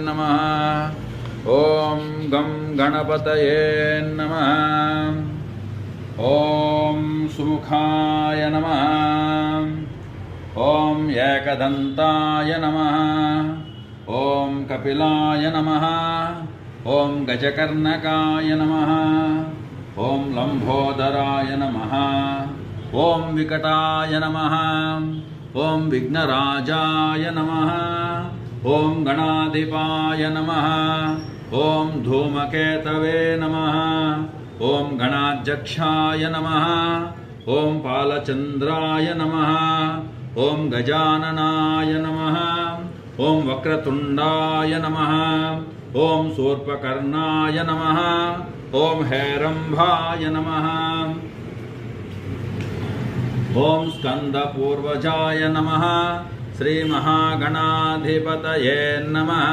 नमः। ॐ गं गणपतये नमः। ॐ सुमुखाय नमः। ॐ एकदन्ताय नमः। ॐ कपिलाय नमः। ॐ गजकर्णकाय नमः। ॐ लम्बोदराय नमः। ॐ विकटाय नमः। ॐ विघ्नराजाय नमः। ॐ गणाधिपाय नमः। ॐ धूमकेतवे नमः। ॐ गणाध्यक्षाय नमः। ॐ बालचन्द्राय नमः। ॐ गजाननाय नमः। ॐ वक्रतुण्डाय नमः। ॐ शूर्पकर्णाय नमः। ॐ हेरम्भाय नमः। ॐ स्कन्दपूर्वजाय नमः। श्रीमहागणाधिपतये नमः।